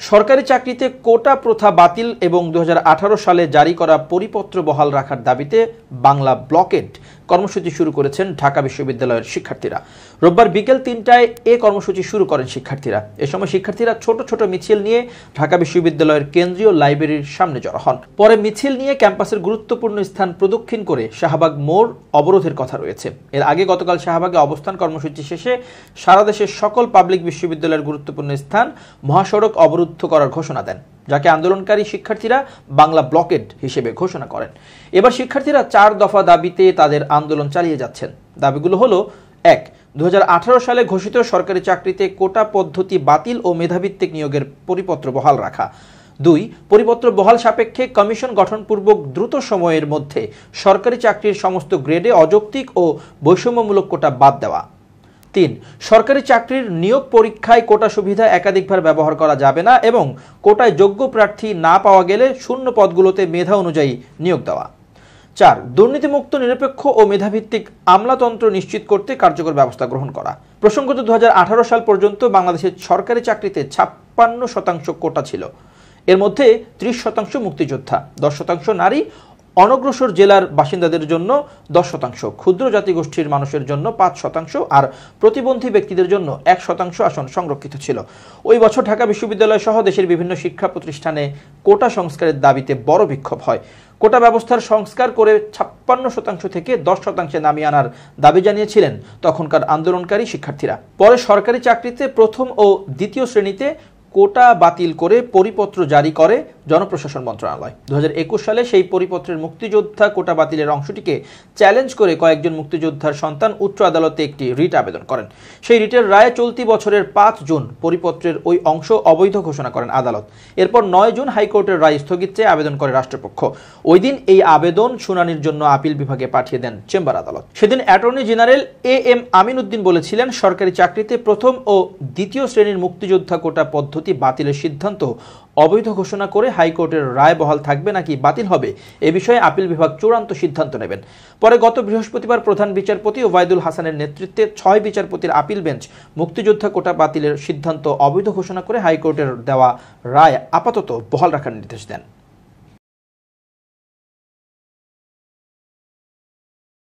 সরকারি চাকরিতে কোটা প্রথা বাতিল এবং 2018 সালে জারি করা পরিপত্র বহাল রাখার দাবিতে বাংলা ব্লকেড কর্মসূচি শুরু করেছেন ঢাকা বিশ্ববিদ্যালয়ের শিক্ষার্থীরা। রোববার বিকেল 3টায় এ কর্মসূচি শুরু করেন শিক্ষার্থীরা। এ সময় শিক্ষার্থীরা ছোট ছোট মিছিল নিয়ে ঢাকা বিশ্ববিদ্যালয়ের কেন্দ্রীয় লাইব্রেরির সামনে জড়ো হন। পরে মিছিল নিয়ে ক্যাম্পাসের গুরুত্বপূর্ণ স্থান প্রদক্ষিণ করে শাহবাগ মোড় অবরোধের কথা রয়েছে। এর আগে গতকাল শাহবাগে অবস্থান কর্মসূচি শেষে সারা দেশের সকল পাবলিক বিশ্ববিদ্যালয়ের গুরুত্বপূর্ণ স্থান মহাসড়ক অবরুদ্ধ করার ঘোষণা দেন, যাকে আন্দোলনকারী শিক্ষার্থীরা বাংলা ব্লকেড হিসেবে ঘোষণা করেন। এবার শিক্ষার্থীরা 4 দফা দাবিতে তাদের আন্দোলন চালিয়ে যাচ্ছেন। দাবিগুলো হলো: 1. 2018 সালে ঘোষিত সরকারি চাকরিতে কোটা পদ্ধতি বাতিল ও মেধাভিত্তিক নিয়োগের পরিপত্র বহাল রাখা। 2. পরিপত্র বহাল সাপেক্ষে কমিশন গঠনপূর্বক দ্রুত সময়ের মধ্যে সরকারি চাকরির সমস্ত গ্রেডে অযৌক্তিক ও বৈষম্যমূলক কোটা বাদ দেওয়া। 3. সরকারি চাকরির নিয়োগ পরীক্ষায় কোটা সুবিধা একাধিকবার ব্যবহার করা যাবে না এবং কোটায় যোগ্য প্রার্থী না পাওয়া গেলে শূন্য পদগুলোতে মেধা অনুযায়ী নিয়োগ দেওয়া। 4. দুর্নীতিমুক্ত নিরপেক্ষ ও মেধাভিত্তিক আমলাতন্ত্র নিশ্চিত করতে কার্যকর ব্যবস্থা গ্রহণ করা। প্রসঙ্গত 2018 সাল পর্যন্ত বাংলাদেশের সরকারি চাকরিতে 56% কোটা ছিল। এর মধ্যে 30% মুক্তিযোদ্ধা, 10% নারী, অনগ্রসর জেলার বাসিন্দাদের জন্য 10%, ক্ষুদ্র জাতিগোষ্ঠীর মানুষের জন্য 5% আর প্রতিবন্ধী ব্যক্তিদের জন্য 1% আসন সংরক্ষিত ছিল। ওই বছর ঢাকা বিশ্ববিদ্যালয় সহ দেশের বিভিন্ন শিক্ষা প্রতিষ্ঠানে কোটা সংস্কারের দাবিতে বড় বিক্ষোভ হয়। কোটা ব্যবস্থার সংস্কার করে 56% থেকে 10% নামিয়ে আনার দাবি জানিয়েছিলেন তখনকার আন্দোলনকারী শিক্ষার্থীরা। পরে সরকারি চাকরিতে প্রথম ও দ্বিতীয় শ্রেণীতে কোটা বাতিল করে পরিপত্র জারি করে জনপ্রশাসন মন্ত্রণালয়। 2021 সালে সেই পরিপত্রের মুক্তিযোদ্ধা কোটা বাতিলের অংশটিকে চ্যালেঞ্জ করে কয়েকজন মুক্তিযোদ্ধার সন্তান উচ্চ আদালতে একটি রিট আবেদন করেন। সেই রিটের রায়ে চলতি বছরের 5 জুন পরিপত্রের ওই অংশ অবৈধ ঘোষণা করেন আদালত। এরপর 9 জুন হাইকোর্টের রায় স্থগিত চেয়ে আবেদন করে রাষ্ট্রপক্ষ। ওই দিন এই আবেদন শুনানির জন্য আপিল বিভাগে পাঠিয়ে দেন চেম্বার আদালত। সেদিন attorney general M Amin Uddin বলেছিলেন, সরকারি চাকরিতে প্রথম ও দ্বিতীয় শ্রেণীর মুক্তিযোদ্ধা কোটা পদ্ধতি বাতিলের সিদ্ধান্ত অবৈধ ঘোষণা করে হাইকোর্টের রায় বহাল থাকবে নাকি বাতিল হবে এ বিষয়ে আপিল বিভাগ চূড়ান্ত সিদ্ধান্ত নেবেন। পরে গত বৃহস্পতিবার প্রধান বিচারপতি ওবায়দুল হাসানের নেতৃত্বে 6 বিচারপতির আপিল বেঞ্চ মুক্তিযোদ্ধা কোটা বাতিলের সিদ্ধান্ত অবৈধ ঘোষণা করে হাইকোর্টের দেওয়া রায় আপাতত বহাল রাখার নির্দেশ দেন।